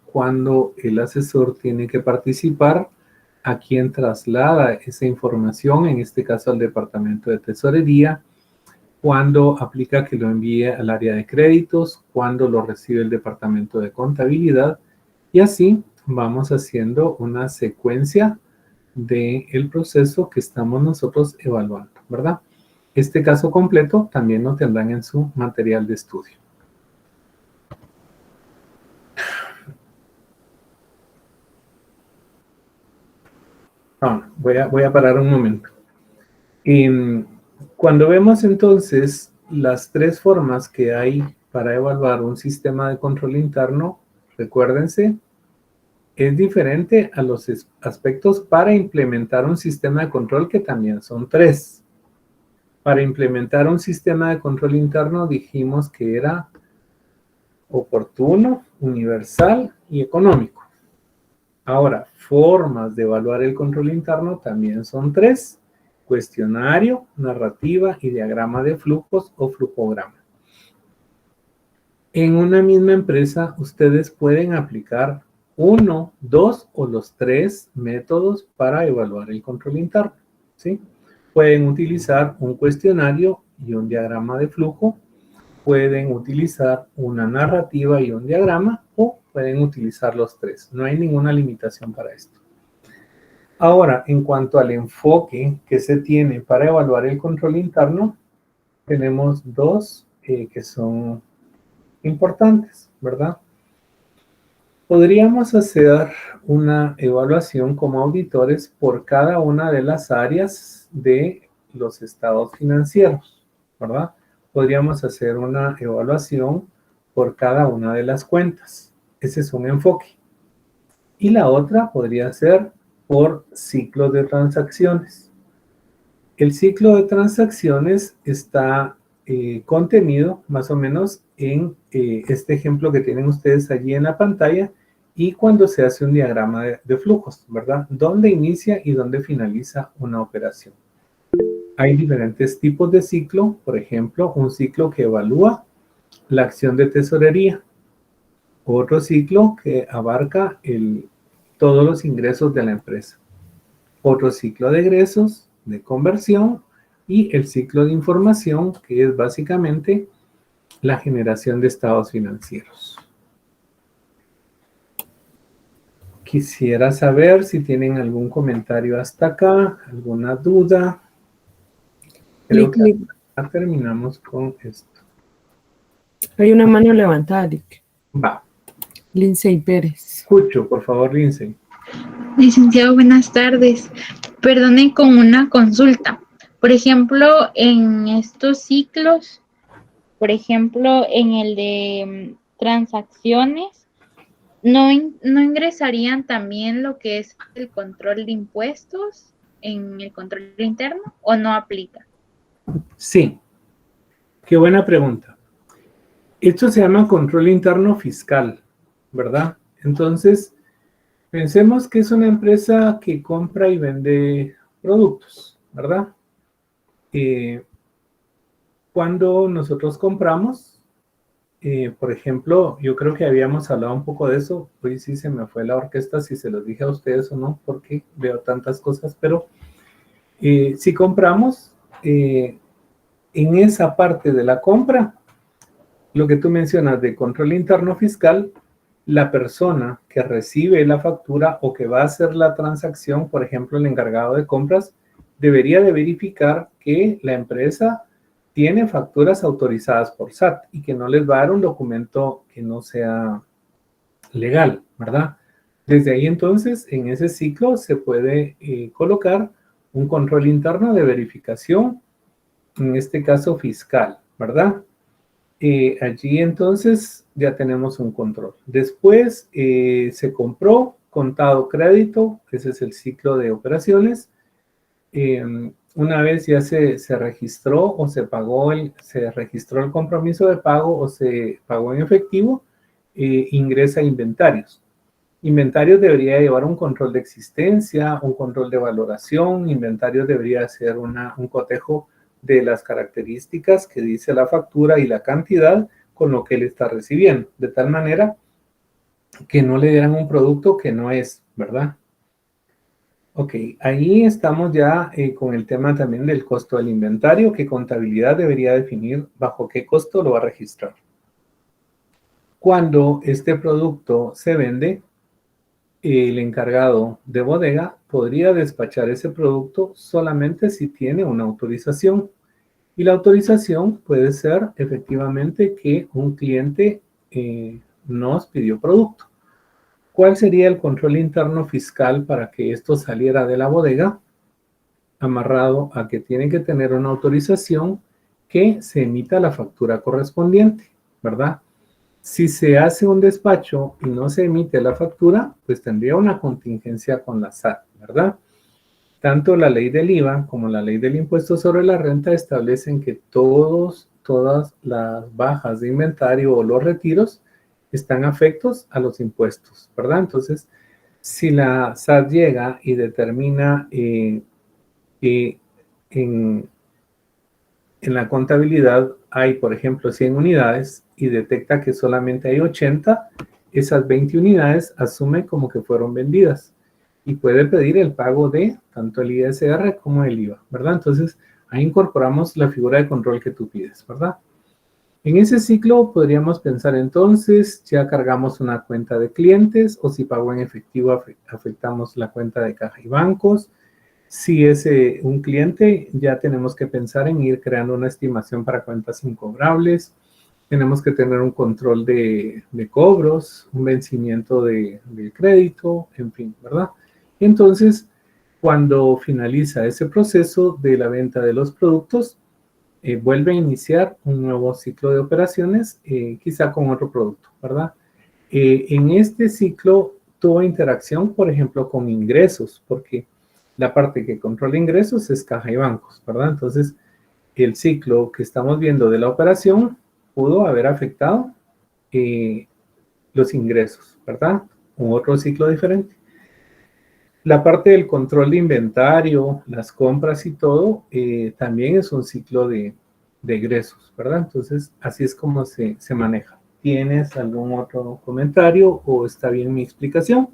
cuando el asesor tiene que participar, a quién traslada esa información, en este caso al departamento de tesorería, cuando aplica que lo envíe al área de créditos, cuando lo recibe el departamento de contabilidad, y así vamos haciendo una secuencia del proceso que estamos nosotros evaluando, ¿verdad? Este caso completo también lo tendrán en su material de estudio. Voy a parar un momento. Cuando vemos entonces las tres formas que hay para evaluar un sistema de control interno, recuérdense, es diferente a los aspectos para implementar un sistema de control, que también son tres. Para implementar un sistema de control interno dijimos que era oportuno, universal y económico. Ahora, formas de evaluar el control interno también son tres: cuestionario, narrativa y diagrama de flujos o flujograma. En una misma empresa, ustedes pueden aplicar uno, dos o los tres métodos para evaluar el control interno, ¿sí? Pueden utilizar un cuestionario y un diagrama de flujo, pueden utilizar una narrativa y un diagrama, o pueden utilizar los tres. No hay ninguna limitación para esto. Ahora, en cuanto al enfoque que se tiene para evaluar el control interno, tenemos dos que son importantes, ¿verdad? Podríamos hacer una evaluación como auditores por cada una de las áreas de los estados financieros, ¿verdad? Podríamos hacer una evaluación por cada una de las cuentas. Ese es un enfoque. Y la otra podría ser por ciclo de transacciones. El ciclo de transacciones está contenido más o menos en este ejemplo que tienen ustedes allí en la pantalla, y cuando se hace un diagrama de flujos, ¿verdad? ¿Dónde inicia y dónde finaliza una operación? Hay diferentes tipos de ciclo. Por ejemplo, un ciclo que evalúa la acción de tesorería. Otro ciclo que abarca todos los ingresos de la empresa. Otro ciclo de egresos, de conversión, y el ciclo de información, que es básicamente la generación de estados financieros. Quisiera saber si tienen algún comentario hasta acá, alguna duda. Creo que ya terminamos con esto. Hay una mano levantada, Rick. Va. Lindsay Pérez. Escucho, por favor, Lindsay. Licenciado, buenas tardes. Perdone, con una consulta. Por ejemplo, en estos ciclos, por ejemplo, en el de transacciones, ¿No ingresarían también lo que es el control de impuestos en el control interno o no aplica? Sí, qué buena pregunta. Esto se llama control interno fiscal, ¿verdad? Entonces, pensemos que es una empresa que compra y vende productos, ¿verdad? Cuando nosotros compramos, por ejemplo, yo creo que habíamos hablado un poco de eso, hoy sí se me fue la orquesta, si se los dije a ustedes o no, porque veo tantas cosas, pero si compramos, en esa parte de la compra, lo que tú mencionas de control interno fiscal, la persona que recibe la factura o que va a hacer la transacción, por ejemplo, el encargado de compras, debería de verificar que la empresa tiene facturas autorizadas por SAT y que no les va a dar un documento que no sea legal, ¿verdad? Desde ahí entonces, en ese ciclo se puede colocar un control interno de verificación, en este caso fiscal, ¿verdad? Allí entonces ya tenemos un control. Después se compró, contado crédito, ese es el ciclo de operaciones. Una vez ya se registró o se registró el compromiso de pago o se pagó en efectivo, ingresa inventarios. Inventarios debería llevar un control de existencia, un control de valoración. Inventarios debería ser un cotejo de las características que dice la factura y la cantidad con lo que él está recibiendo, de tal manera que no le dieran un producto que no es, ¿verdad? Ok, ahí estamos ya con el tema también del costo del inventario, que contabilidad debería definir bajo qué costo lo va a registrar. Cuando este producto se vende, el encargado de bodega podría despachar ese producto solamente si tiene una autorización. Y la autorización puede ser efectivamente que un cliente nos pidió producto. ¿Cuál sería el control interno fiscal para que esto saliera de la bodega? Amarrado a que tiene que tener una autorización que se emita la factura correspondiente, ¿verdad? Si se hace un despacho y no se emite la factura, pues tendría una contingencia con la SAT, ¿verdad? Tanto la ley del IVA como la ley del impuesto sobre la renta establecen que todas las bajas de inventario o los retiros están afectos a los impuestos, ¿verdad? Entonces, si la SAT llega y determina que en la contabilidad hay, por ejemplo, 100 unidades y detecta que solamente hay 80, esas 20 unidades asume como que fueron vendidas y puede pedir el pago de tanto el ISR como el IVA, ¿verdad? Entonces, ahí incorporamos la figura de control que tú pides, ¿verdad? En ese ciclo podríamos pensar entonces, ya cargamos una cuenta de clientes o si pagó en efectivo afectamos la cuenta de caja y bancos. Si es un cliente, ya tenemos que pensar en ir creando una estimación para cuentas incobrables. Tenemos que tener un control de cobros, un vencimiento de crédito, en fin, ¿verdad? Entonces, cuando finaliza ese proceso de la venta de los productos, vuelve a iniciar un nuevo ciclo de operaciones, quizá con otro producto, ¿verdad? En este ciclo, toda interacción, por ejemplo, con ingresos, porque la parte que controla ingresos es caja y bancos, ¿verdad? Entonces, el ciclo que estamos viendo de la operación pudo haber afectado los ingresos, ¿verdad? Un otro ciclo diferente. La parte del control de inventario, las compras y todo, también es un ciclo de egresos, ¿verdad? Entonces, así es como se maneja. ¿Tienes algún otro comentario o está bien mi explicación?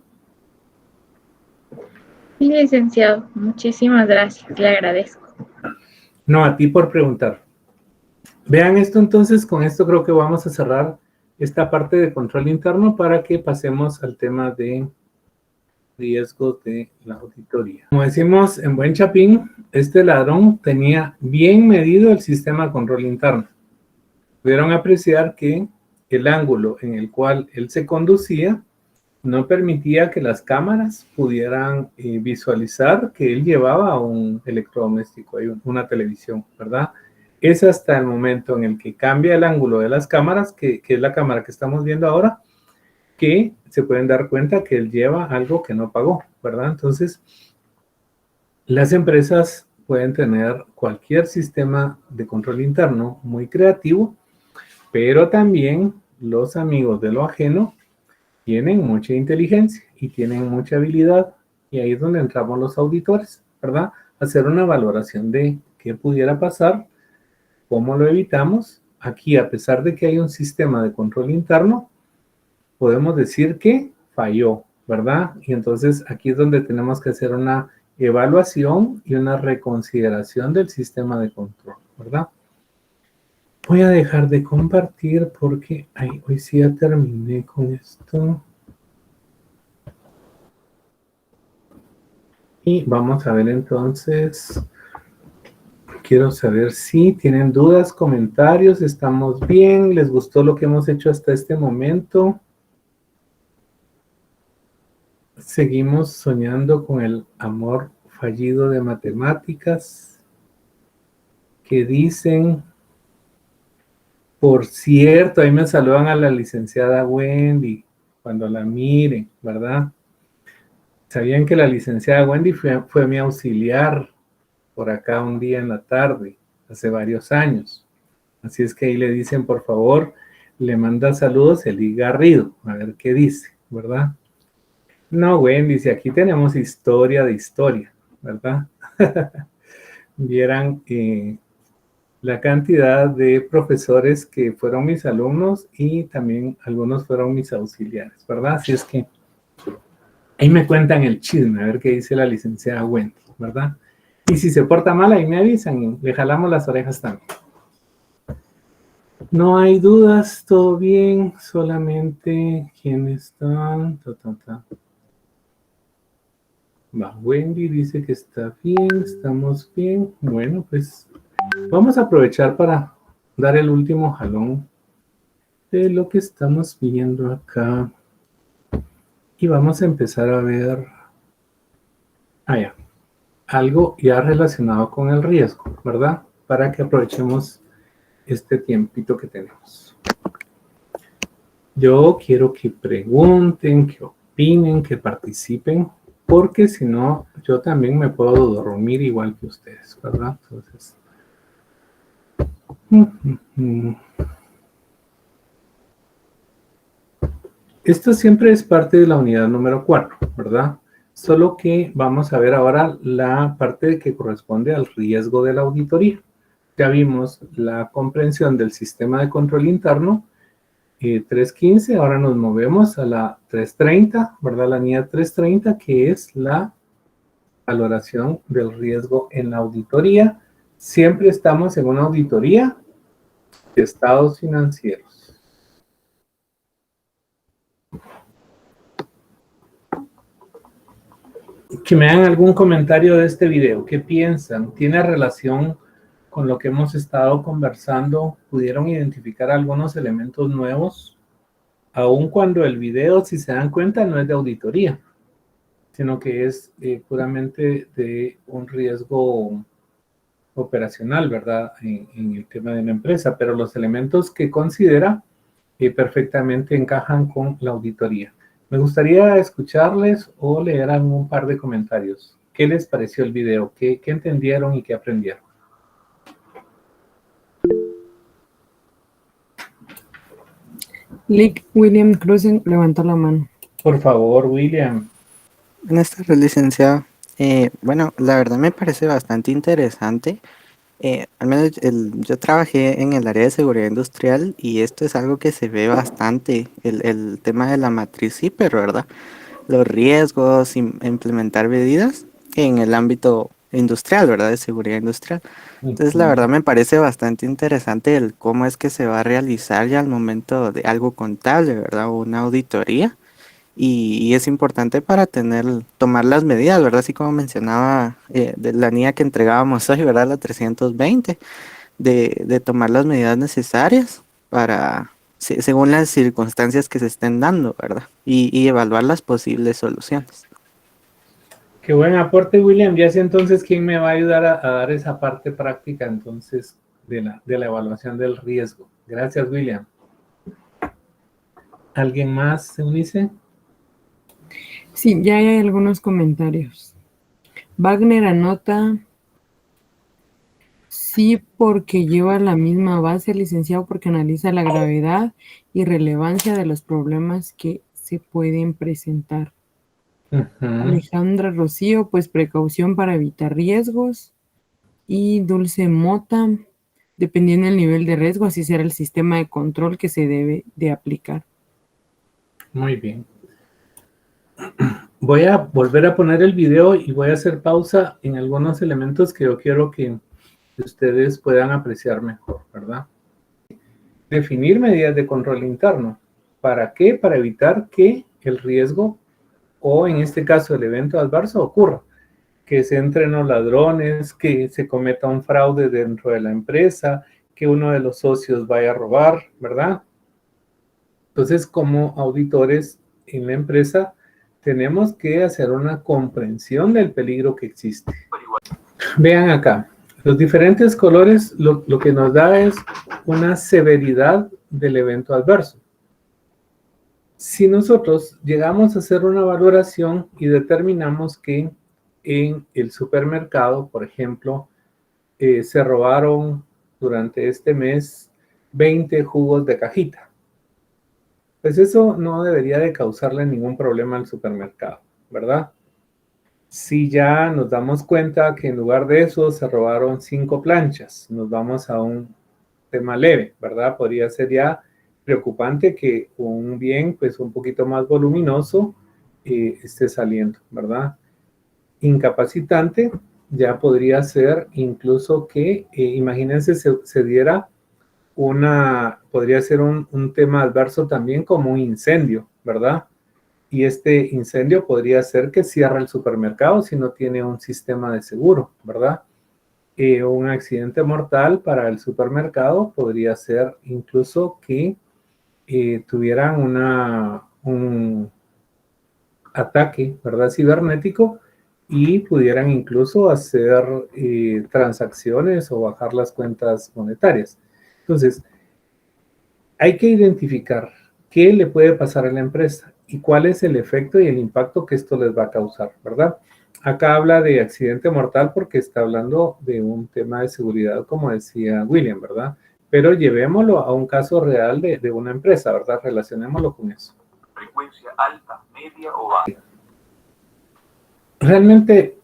Sí, licenciado, muchísimas gracias, le agradezco. No, a ti por preguntar. Vean esto entonces, con esto creo que vamos a cerrar esta parte de control interno para que pasemos al tema de riesgos de la auditoría. Como decimos en buen chapín, este ladrón tenía bien medido el sistema de control interno. Pudieron apreciar que el ángulo en el cual él se conducía no permitía que las cámaras pudieran visualizar que él llevaba un electrodoméstico, una televisión, ¿verdad? Es hasta el momento en el que cambia el ángulo de las cámaras, que es la cámara que estamos viendo ahora, que se pueden dar cuenta que él lleva algo que no pagó, ¿verdad? Entonces, las empresas pueden tener cualquier sistema de control interno muy creativo, pero también los amigos de lo ajeno tienen mucha inteligencia y tienen mucha habilidad, y ahí es donde entramos los auditores, ¿verdad? Hacer una valoración de qué pudiera pasar, cómo lo evitamos. Aquí, a pesar de que hay un sistema de control interno, podemos decir que falló, ¿verdad? Y entonces aquí es donde tenemos que hacer una evaluación y una reconsideración del sistema de control, ¿verdad? Voy a dejar de compartir porque hoy sí ya terminé con esto. Y vamos a ver entonces, quiero saber si tienen dudas, comentarios, estamos bien, les gustó lo que hemos hecho hasta este momento. Seguimos soñando con el amor fallido de matemáticas. ¿Qué dicen? Por cierto, ahí me saludan a la licenciada Wendy, cuando la miren, ¿verdad? ¿Sabían que la licenciada Wendy fue mi auxiliar por acá un día en la tarde, hace varios años? Así es que ahí le dicen, por favor, le manda saludos Eli Garrido, a ver qué dice, ¿verdad? No, Wendy, si aquí tenemos historia de historia, ¿verdad? Vieran la cantidad de profesores que fueron mis alumnos y también algunos fueron mis auxiliares, ¿verdad? Así es que ahí me cuentan el chisme, a ver qué dice la licenciada Wendy, ¿verdad? Y si se porta mal, ahí me avisan y le jalamos las orejas también. No hay dudas, todo bien, solamente ¿quiénes están? Va, Wendy dice que está bien, estamos bien. Bueno, pues vamos a aprovechar para dar el último jalón de lo que estamos viendo acá. Y vamos a empezar a ver algo ya relacionado con el riesgo, ¿verdad? Para que aprovechemos este tiempito que tenemos. Yo quiero que pregunten, que opinen, que participen, porque si no, yo también me puedo dormir igual que ustedes, ¿verdad? Entonces, esto siempre es parte de la unidad número 4, ¿verdad? Solo que vamos a ver ahora la parte que corresponde al riesgo de la auditoría. Ya vimos la comprensión del sistema de control interno, 315, ahora nos movemos a la 330, ¿verdad? La unidad 330, que es la valoración del riesgo en la auditoría. Siempre estamos en una auditoría de estados financieros. Que me hagan algún comentario de este video. ¿Qué piensan? ¿Tiene relación con lo que hemos estado conversando? ¿Pudieron identificar algunos elementos nuevos? Aun cuando el video, si se dan cuenta, no es de auditoría, sino que es puramente de un riesgo operacional, ¿verdad? En el tema de una empresa, pero los elementos que considera perfectamente encajan con la auditoría. Me gustaría escucharles o leer un par de comentarios. ¿Qué les pareció el video? ¿Qué entendieron y qué aprendieron? Lick William Cruzen levantó la mano. Por favor, William. Buenas tardes, licenciado. Bueno, la verdad me parece bastante interesante. Al menos yo trabajé en el área de seguridad industrial y esto es algo que se ve bastante, el tema de la matriz CIPER, ¿verdad? Los riesgos, implementar medidas en el ámbito industrial, ¿verdad? De seguridad industrial. Entonces, la verdad me parece bastante interesante el cómo es que se va a realizar ya al momento de algo contable, ¿verdad? O una auditoría. Y es importante para tomar las medidas, ¿verdad? Así como mencionaba de la niña que entregábamos hoy, ¿verdad? La 320, de tomar las medidas necesarias para, según las circunstancias que se estén dando, ¿verdad? Y evaluar las posibles soluciones. Qué buen aporte, William. Ya sé entonces quién me va a ayudar a dar esa parte práctica entonces de la evaluación del riesgo. Gracias, William. ¿Alguien más, Eunice? Sí, ya hay algunos comentarios. Wagner anota, sí, porque lleva la misma base, licenciado, porque analiza la gravedad y relevancia de los problemas que se pueden presentar. Alejandra Rocío, pues precaución para evitar riesgos. Y Dulce Mota, dependiendo del nivel de riesgo, así será el sistema de control que se debe de aplicar. Muy bien. Voy a volver a poner el video y voy a hacer pausa en algunos elementos que yo quiero que ustedes puedan apreciar mejor, ¿verdad? Definir medidas de control interno. ¿Para qué? Para evitar que el riesgo, o en este caso el evento adverso, ocurra. Que se entren los ladrones, que se cometa un fraude dentro de la empresa, que uno de los socios vaya a robar, ¿verdad? Entonces, como auditores en la empresa, tenemos que hacer una comprensión del peligro que existe. Vean acá, los diferentes colores lo que nos da es una severidad del evento adverso. Si nosotros llegamos a hacer una valoración y determinamos que en el supermercado, por ejemplo, se robaron durante este mes 20 jugos de cajita, pues eso no debería de causarle ningún problema al supermercado, ¿verdad? Si ya nos damos cuenta que en lugar de eso se robaron 5 planchas, nos vamos a un tema leve, ¿verdad? Podría ser ya preocupante que un bien pues un poquito más voluminoso esté saliendo, ¿verdad? Incapacitante ya podría ser incluso que, imagínense, se diera podría ser un tema adverso también como un incendio, ¿verdad? Y este incendio podría ser que cierre el supermercado si no tiene un sistema de seguro, ¿verdad? Un accidente mortal para el supermercado podría ser incluso que tuvieran un ataque, ¿verdad? Cibernético y pudieran incluso hacer transacciones o bajar las cuentas monetarias. Entonces, hay que identificar qué le puede pasar a la empresa y cuál es el efecto y el impacto que esto les va a causar, ¿verdad? Acá habla de accidente mortal porque está hablando de un tema de seguridad, como decía William, ¿verdad? Pero llevémoslo a un caso real de una empresa, ¿verdad? Relacionémoslo con eso. Frecuencia alta, media o baja. Realmente,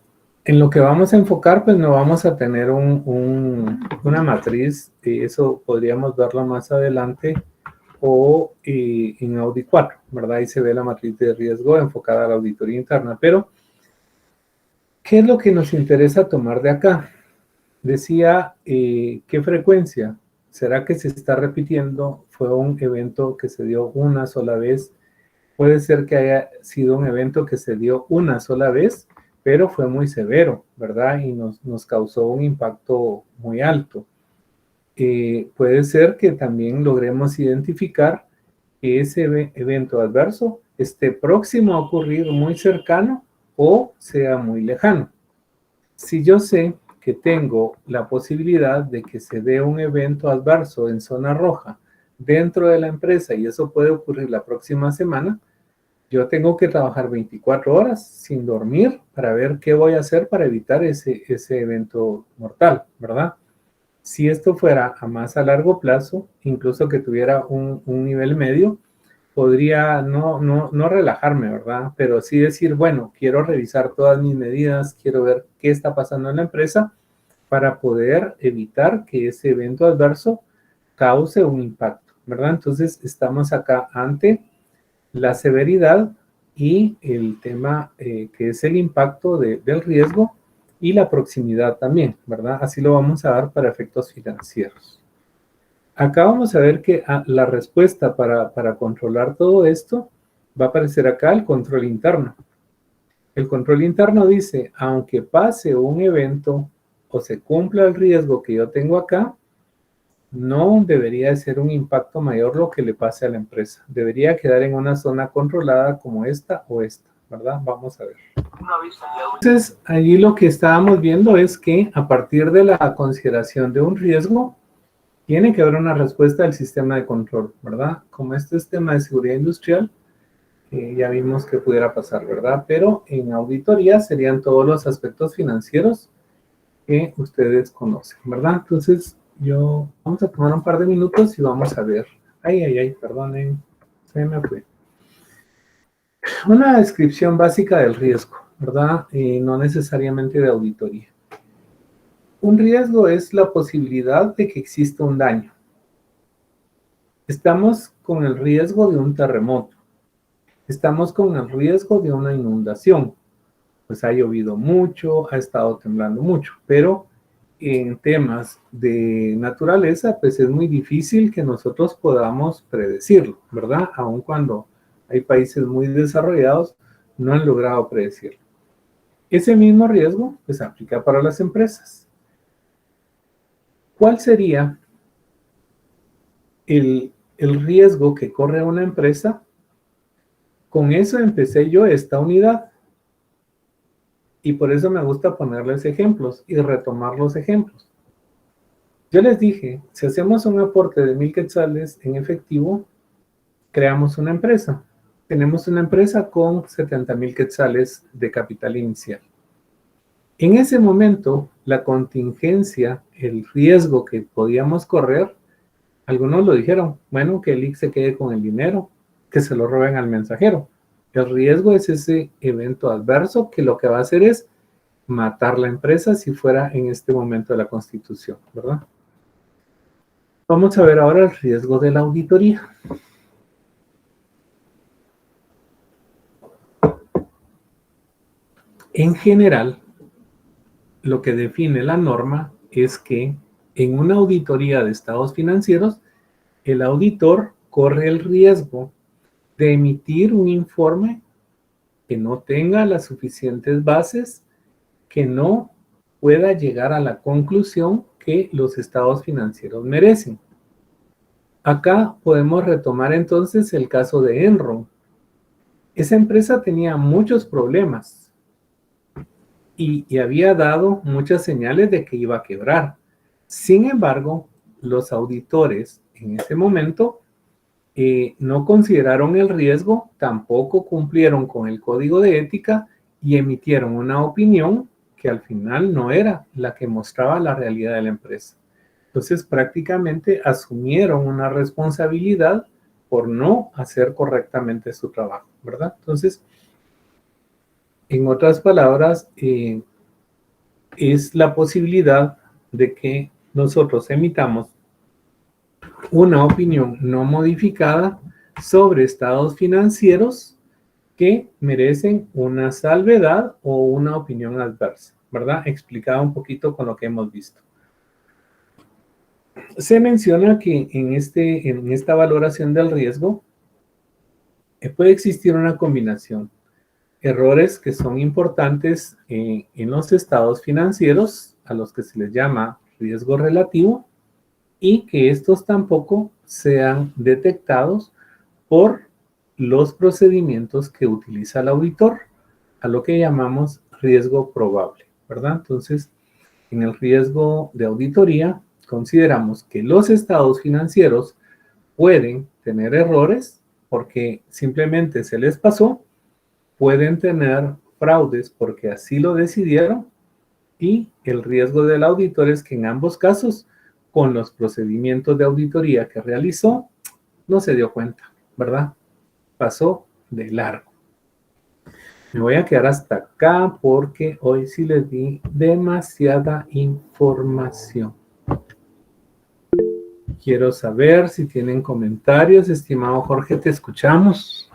en lo que vamos a enfocar, pues no vamos a tener una matriz, eso podríamos verlo más adelante, o en Audi 4, ¿verdad? Ahí se ve la matriz de riesgo enfocada a la auditoría interna, pero ¿qué es lo que nos interesa tomar de acá? Decía, ¿qué frecuencia? ¿Será que se está repitiendo? ¿Fue un evento que se dio una sola vez? Puede ser que haya sido un evento que se dio una sola vez, pero fue muy severo, ¿verdad? Y nos causó un impacto muy alto. Puede ser que también logremos identificar que ese evento adverso esté próximo a ocurrir, muy cercano o sea muy lejano. Si yo sé que tengo la posibilidad de que se dé un evento adverso en zona roja dentro de la empresa y eso puede ocurrir la próxima semana, yo tengo que trabajar 24 horas sin dormir para ver qué voy a hacer para evitar ese evento mortal, ¿verdad? Si esto fuera a largo plazo, incluso que tuviera un nivel medio, podría no relajarme, ¿verdad? Pero sí decir, bueno, quiero revisar todas mis medidas, quiero ver qué está pasando en la empresa para poder evitar que ese evento adverso cause un impacto, ¿verdad? Entonces, estamos acá ante la severidad y el tema que es el impacto del riesgo y la proximidad también, ¿verdad? Así lo vamos a dar para efectos financieros. Acá vamos a ver que la respuesta para controlar todo esto va a aparecer acá el control interno. El control interno dice, aunque pase un evento o se cumpla el riesgo que yo tengo acá, no debería de ser un impacto mayor lo que le pase a la empresa. Debería quedar en una zona controlada como esta o esta, ¿verdad? Vamos a ver. Entonces, allí lo que estábamos viendo es que a partir de la consideración de un riesgo, Tiene que haber una respuesta del sistema de control, ¿verdad? Como este es tema de seguridad industrial, ya vimos que pudiera pasar, ¿verdad? Pero en auditoría serían todos los aspectos financieros que ustedes conocen, ¿verdad? Entonces, vamos a tomar un par de minutos y vamos a ver. Ay, perdonen, se me fue. Una descripción básica del riesgo, ¿verdad? No necesariamente de auditoría. Un riesgo es la posibilidad de que exista un daño. Estamos con el riesgo de un terremoto. Estamos con el riesgo de una inundación. Pues ha llovido mucho, ha estado temblando mucho, pero en temas de naturaleza, pues es muy difícil que nosotros podamos predecirlo, ¿verdad? Aun cuando hay países muy desarrollados, no han logrado predecirlo. Ese mismo riesgo, pues aplica para las empresas. ¿Cuál sería el riesgo que corre una empresa? Con eso empecé yo esta unidad. Y por eso me gusta ponerles ejemplos y retomar los ejemplos. Yo les dije, si hacemos un aporte de 1,000 quetzales en efectivo, creamos una empresa. Tenemos una empresa con 70,000 quetzales de capital inicial. En ese momento, la contingencia, el riesgo que podíamos correr, algunos lo dijeron, bueno, que el IC se quede con el dinero, que se lo roben al mensajero. El riesgo es ese evento adverso que lo que va a hacer es matar la empresa si fuera en este momento de la Constitución, ¿verdad? Vamos a ver ahora el riesgo de la auditoría. En general, lo que define la norma es que en una auditoría de estados financieros, el auditor corre el riesgo de emitir un informe que no tenga las suficientes bases, que no pueda llegar a la conclusión que los estados financieros merecen. Acá podemos retomar entonces el caso de Enron. Esa empresa tenía muchos problemas y había dado muchas señales de que iba a quebrar. Sin embargo, los auditores en ese momento no consideraron el riesgo, tampoco cumplieron con el código de ética y emitieron una opinión que al final no era la que mostraba la realidad de la empresa. Entonces prácticamente asumieron una responsabilidad por no hacer correctamente su trabajo, ¿verdad? Entonces, en otras palabras, es la posibilidad de que nosotros emitamos una opinión no modificada sobre estados financieros que merecen una salvedad o una opinión adversa, ¿verdad? Explicado un poquito con lo que hemos visto. Se menciona que en esta valoración del riesgo puede existir una combinación. Errores que son importantes en los estados financieros, a los que se les llama riesgo relativo, y que estos tampoco sean detectados por los procedimientos que utiliza el auditor, a lo que llamamos riesgo probable, ¿verdad? Entonces, en el riesgo de auditoría, consideramos que los estados financieros pueden tener errores porque simplemente se les pasó, pueden tener fraudes porque así lo decidieron, y el riesgo del auditor es que en ambos casos, con los procedimientos de auditoría que realizó, no se dio cuenta, ¿verdad? Pasó de largo. Me voy a quedar hasta acá porque hoy sí les di demasiada información. Quiero saber si tienen comentarios. Estimado Jorge, te escuchamos.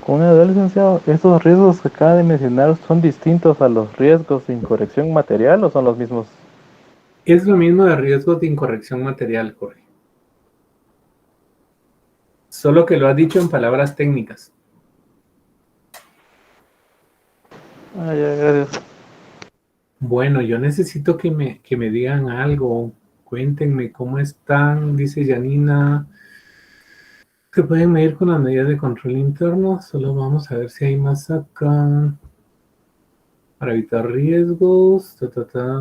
Con una duda, licenciado, ¿estos riesgos que acaba de mencionar son distintos a los riesgos de incorrección material o son los mismos? Es lo mismo de riesgos de incorrección material, Jorge. Solo que lo has dicho en palabras técnicas. Ah, ya, gracias. Bueno, yo necesito que me digan algo. Cuéntenme cómo están, dice Janina. ¿Se pueden medir con las medidas de control interno? Solo vamos a ver si hay más acá. Para evitar riesgos.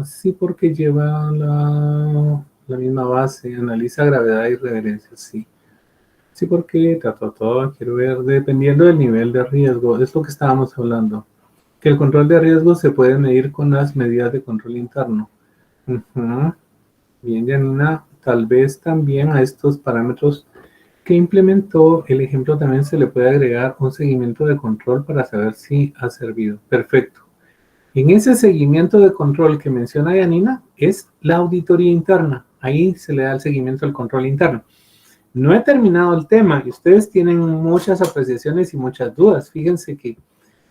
Sí, porque lleva la misma base, analiza gravedad y reverencia, sí. Sí, porque quiero ver, dependiendo del nivel de riesgo, es lo que estábamos hablando. Que el control de riesgo se puede medir con las medidas de control interno. Ujú. Bien, Janina, tal vez también a estos parámetros que implementó el ejemplo también se le puede agregar un seguimiento de control para saber si ha servido. Perfecto. En ese seguimiento de control que menciona Janina es la auditoría interna. Ahí se le da el seguimiento al control interno. No he terminado el tema y ustedes tienen muchas apreciaciones y muchas dudas. Fíjense que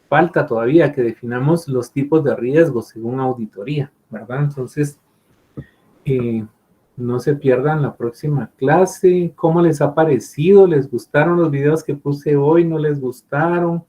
falta todavía que definamos los tipos de riesgos según auditoría, ¿verdad? Entonces, no se pierdan la próxima clase. ¿Cómo les ha parecido? ¿Les gustaron los videos que puse hoy? ¿No les gustaron?